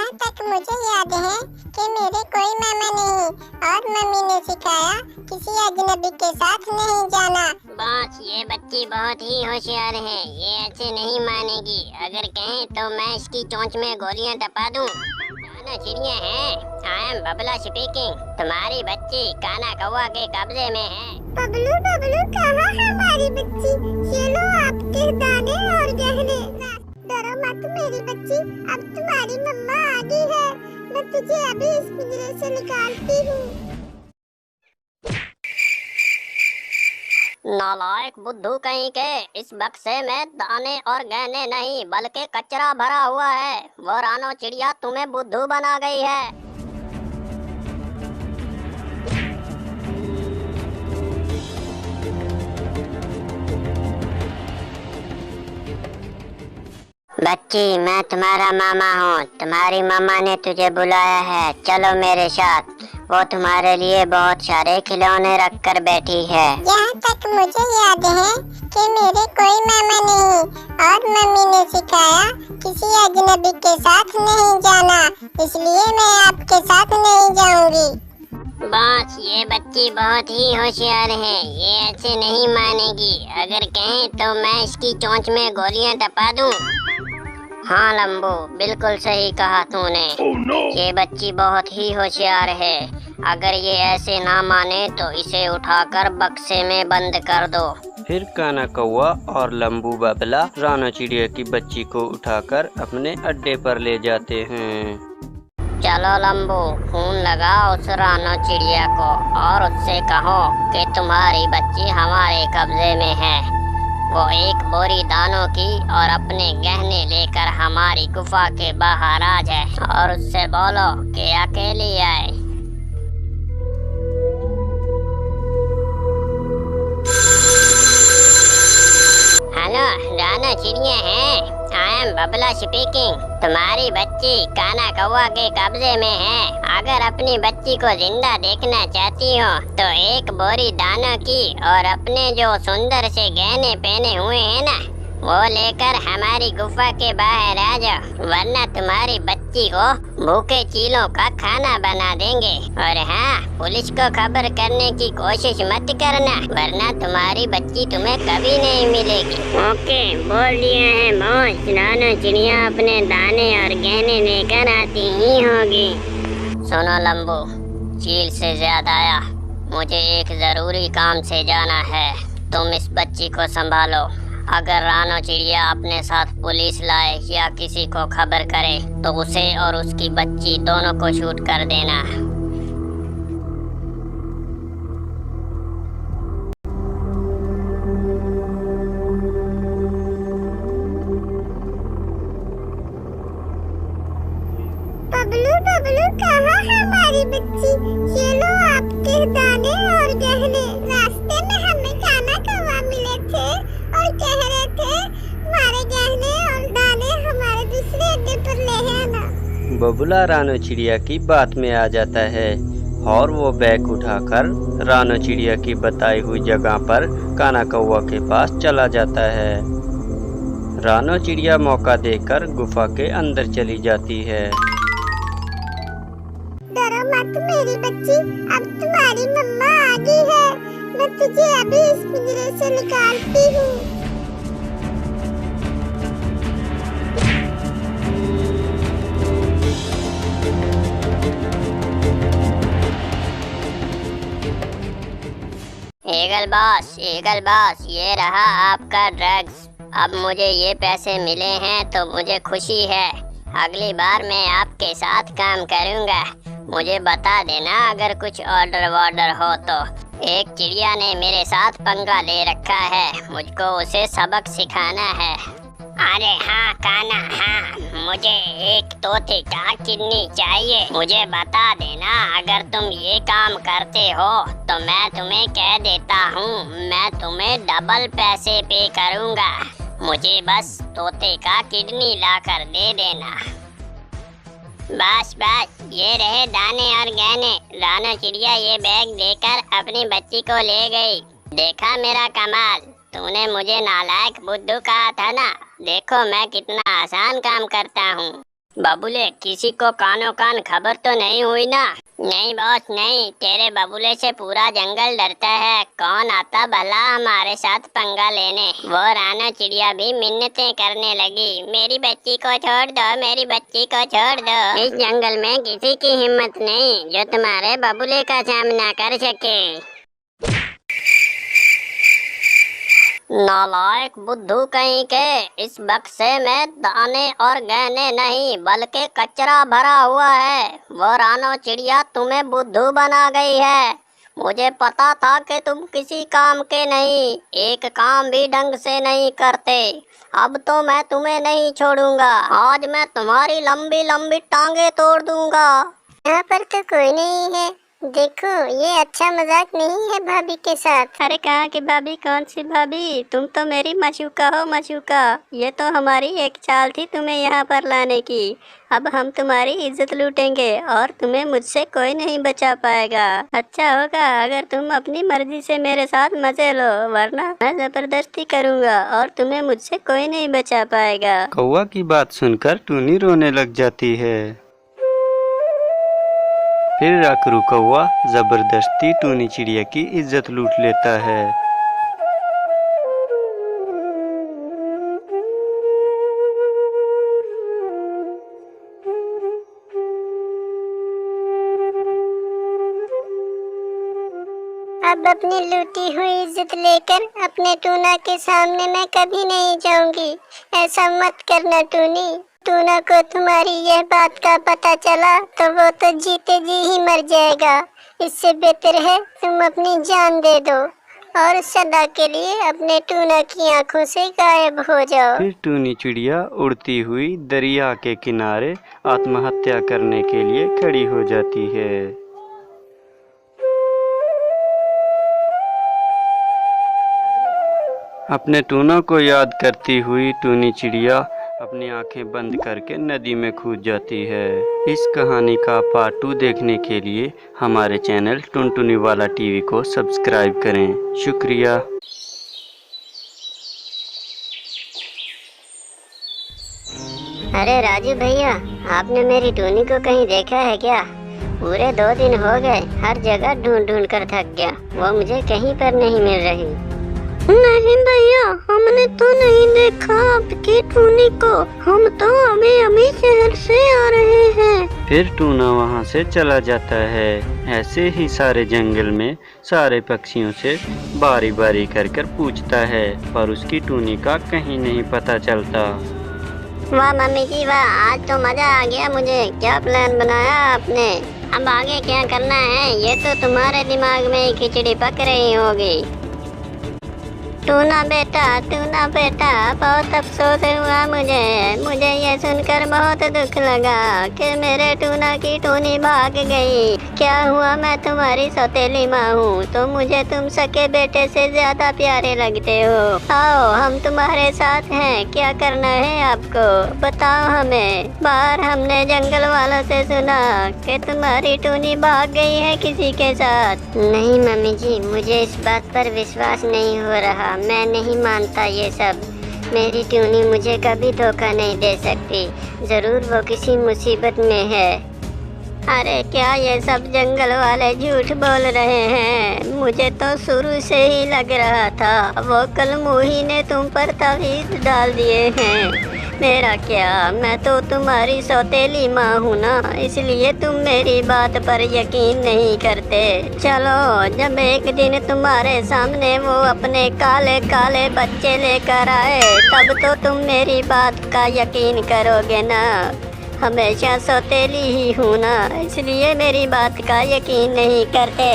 जहाँ तक मुझे याद है कि मेरे कोई मामा नहीं और मम्मी ने सिखाया किसी अजनबी के साथ नहीं जाना। बॉस, ये बच्ची बहुत ही होशियार है, ये ऐसे नहीं मानेगी। अगर कहें तो मैं इसकी चोंच में गोलियां टपा दूं। काना चिड़िया है, आई एम बबला स्पीकिंग। तुम्हारी बच्ची काना कौवा के कब्जे में है। बबलू बबलू कहाँ हमारी बच्ची? ये लो आपके दाने और गहने। डरो मत मेरी बच्ची, अब तुम्हारी मम्मा आ गई है। मैं तुझे अभी इस पिंजरे से निकालती हूँ। नालायक बुद्धू कहीं के, इस बक्से में दाने और गहने नहीं बल्कि कचरा भरा हुआ है। वो रानो चिड़िया तुम्हें बुद्धू बना गई है। बच्ची, मैं तुम्हारा मामा हूँ। तुम्हारी मामा ने तुझे बुलाया है, चलो मेरे साथ। वो तुम्हारे लिए बहुत सारे खिलौने रख कर बैठी है। जहाँ तक मुझे याद है कि मेरे कोई मामा नहीं और मम्मी ने सिखाया किसी अजनबी के साथ नहीं जाना, इसलिए मैं आपके साथ नहीं जाऊंगी। बॉस, ये बच्ची बहुत ही होशियार है, ये ऐसे नहीं मानेगी। अगर कहें तो मैं इसकी चोंच में गोलियां टपा दूं। हाँ लंबू, बिल्कुल सही कहा तूने। ये बच्ची बहुत ही होशियार है। अगर ये ऐसे ना माने तो इसे उठाकर बक्से में बंद कर दो। फिर काना कौवा और लंबू बबला रानो चिड़िया की बच्ची को उठाकर अपने अड्डे पर ले जाते हैं। चलो लंबू, खून लगाओ उस रानो चिड़िया को और उससे कहो कि तुम्हारी बच्ची हमारे कब्जे में है। वो एक बोरी दानों की और अपने गहने लेकर हमारी गुफा के बाहर आ जाए और उससे बोलो कि अकेली आए। हेलो रानो चिड़िया है, आई एम बबला स्पीकिंग। तुम्हारी बच्ची काना कौवा के कब्जे में है। अगर अपनी बच्ची को जिंदा देखना चाहती हो तो एक बोरी दानों की और अपने जो सुंदर से गहने पहने हुए हैं ना, वो लेकर हमारी गुफा के बाहर आ जाओ, वरना तुम्हारी बच्ची को भूखे चीलों का खाना बना देंगे। और हाँ, पुलिस को खबर करने की कोशिश मत करना, वरना तुम्हारी बच्ची तुम्हें कभी नहीं मिलेगी। ओके, बोल दिया है बॉस। रानो चिड़िया अपने दाने और गहने लेकर आती ही होगी। सुनो लंबू, चील से ज्यादा आया, मुझे एक जरूरी काम से जाना है। तुम इस बच्ची को संभालो। अगर रानो चिड़िया अपने साथ पुलिस लाए या किसी को खबर करे तो उसे और उसकी बच्ची दोनों को शूट कर देना। बबलू बबलू कहाँ हमारी बच्ची? ये लो आपके दाने और गहने। रास्ते में हमें काना कौवा मिले थे और कह रहे थे हमारे गहने और दाने हमारे दूसरे अड्डे पर ले आना। बबूला रानो चिड़िया की बात में आ जाता है और वो बैग उठाकर रानो चिड़िया की बताई हुई जगह पर काना कौवा के पास चला जाता है। रानो चिड़िया मौका देकर गुफा के अंदर चली जाती है। डरो मत मेरी बच्ची, अब तुम्हारी मम्मा आ गई है। मैं तुझे अभी इस पिंजरे से निकालती हूँ। ईगल बॉस, ये रहा आपका ड्रग्स। अब मुझे ये पैसे मिले हैं तो मुझे खुशी है। अगली बार मैं आपके साथ काम करूँगा। मुझे बता देना अगर कुछ ऑर्डर वॉर्डर हो तो। एक चिड़िया ने मेरे साथ पंगा ले रखा है, मुझको उसे सबक सिखाना है। अरे हाँ काना, हाँ, मुझे एक तोते का किडनी चाहिए। मुझे बता देना अगर तुम ये काम करते हो तो मैं तुम्हें कह देता हूँ, मैं तुम्हें डबल पैसे पे करूँगा। मुझे बस तोते का किडनी लाकर दे देना। बस बस, ये रहे दाने और गहने। रानो चिड़िया ये बैग देकर अपनी बच्ची को ले गई। देखा मेरा कमाल? तूने मुझे नालायक बुद्धू कहा था ना, देखो मैं कितना आसान काम करता हूँ। बबुले, किसी को कानो कान खबर तो नहीं हुई ना? नहीं बॉस नहीं, तेरे बबुले से पूरा जंगल डरता है। कौन आता भला हमारे साथ पंगा लेने। वो रानो चिड़िया भी मिन्नतें करने लगी, मेरी बच्ची को छोड़ दो, मेरी बच्ची को छोड़ दो। इस जंगल में किसी की हिम्मत नहीं जो तुम्हारे बबुले का सामना कर सके। नालायक बुद्धू कहीं के, इस बक्से में दाने और गहने नहीं बल्कि कचरा भरा हुआ है। वो रानो चिड़िया तुम्हें बुद्धू बना गई है। मुझे पता था कि तुम किसी काम के नहीं, एक काम भी ढंग से नहीं करते। अब तो मैं तुम्हें नहीं छोड़ूंगा, आज मैं तुम्हारी लंबी लंबी टांगे तोड़ दूंगा। यहाँ पर तो कोई नहीं है। देखो, ये अच्छा मजाक नहीं है भाभी के साथ। अरे कहाँ की भाभी? कौन सी भाभी? तुम तो मेरी मशूका हो, मशूका। ये तो हमारी एक चाल थी तुम्हें यहाँ पर लाने की। अब हम तुम्हारी इज्जत लूटेंगे और तुम्हें मुझसे कोई नहीं बचा पाएगा। अच्छा होगा अगर तुम अपनी मर्जी से मेरे साथ मजे लो, वरना मैं जबरदस्ती करूँगा और तुम्हें मुझसे कोई नहीं बचा पाएगा। कौवा की बात सुनकर टूनी रोने लग जाती है। फिर अकरू कौवा जबरदस्ती टूनी चिड़िया की इज्जत लूट लेता है। अब अपनी लूटी हुई इज्जत लेकर अपने टूना के सामने मैं कभी नहीं जाऊंगी। ऐसा मत करना टूनी। टूना को तुम्हारी यह बात का पता चला तो वो तो जीते जी ही मर जाएगा। इससे बेहतर है तुम अपनी जान दे दो और सदा के लिए अपने टूना की आंखों से गायब हो जाओ। फिर टूनी चिड़िया उड़ती हुई दरिया के किनारे आत्महत्या करने के लिए खड़ी हो जाती है। अपने टूना को याद करती हुई टूनी चिड़िया अपनी आंखें बंद करके नदी में कूद जाती है। इस कहानी का पार्ट 2 देखने के लिए हमारे चैनल टुनटुनी वाला टीवी को सब्सक्राइब करें। शुक्रिया। अरे राजू भैया, आपने मेरी टूनी को कहीं देखा है क्या? पूरे 2 दिन हो गए, हर जगह ढूंढ ढूंढ कर थक गया। वो मुझे कहीं पर नहीं मिल रही। नहीं भैया, हमने तो नहीं देखा आपकी टूनी को। हम तो अभी शहर से आ रहे हैं। फिर टूना वहाँ से चला जाता है। ऐसे ही सारे जंगल में सारे पक्षियों से बारी बारी कर कर पूछता है, पर उसकी टूनी का कहीं नहीं पता चलता। वाह मम्मी जी वाह, आज तो मजा आ गया मुझे। क्या प्लान बनाया आपने? अब आगे क्या करना है ये तो तुम्हारे दिमाग में ही खिचड़ी पक रही होगी। टूना बेटा, बहुत अफसोस हुआ मुझे ये सुनकर बहुत दुख लगा कि मेरे टूना की टूनी भाग गई। क्या हुआ, मैं तुम्हारी सौतेली माँ हूँ तो मुझे तुम सके बेटे से ज्यादा प्यारे लगते हो। आओ हम तुम्हारे साथ हैं, क्या करना है आपको बताओ हमें। बाहर हमने जंगल वालों से सुना कि तुम्हारी टूनी भाग गई है किसी के साथ। नहीं मम्मी जी, मुझे इस बात पर विश्वास नहीं हो रहा। मैं नहीं मानता ये सब। मेरी टूनी मुझे कभी धोखा नहीं दे सकती। जरूर वो किसी मुसीबत में है। अरे क्या ये सब जंगल वाले झूठ बोल रहे हैं? मुझे तो शुरू से ही लग रहा था वो कल मुही ने तुम पर तावीज़ डाल दिए हैं। मेरा क्या, मैं तो तुम्हारी सौतेली माँ हूँ ना, इसलिए तुम मेरी बात पर यकीन नहीं करते। चलो जब एक दिन तुम्हारे सामने वो अपने काले काले बच्चे लेकर आए तब तो तुम मेरी बात का यकीन करोगे ना। हमेशा सौतेली ही हूँ ना, इसलिए मेरी बात का यकीन नहीं करते।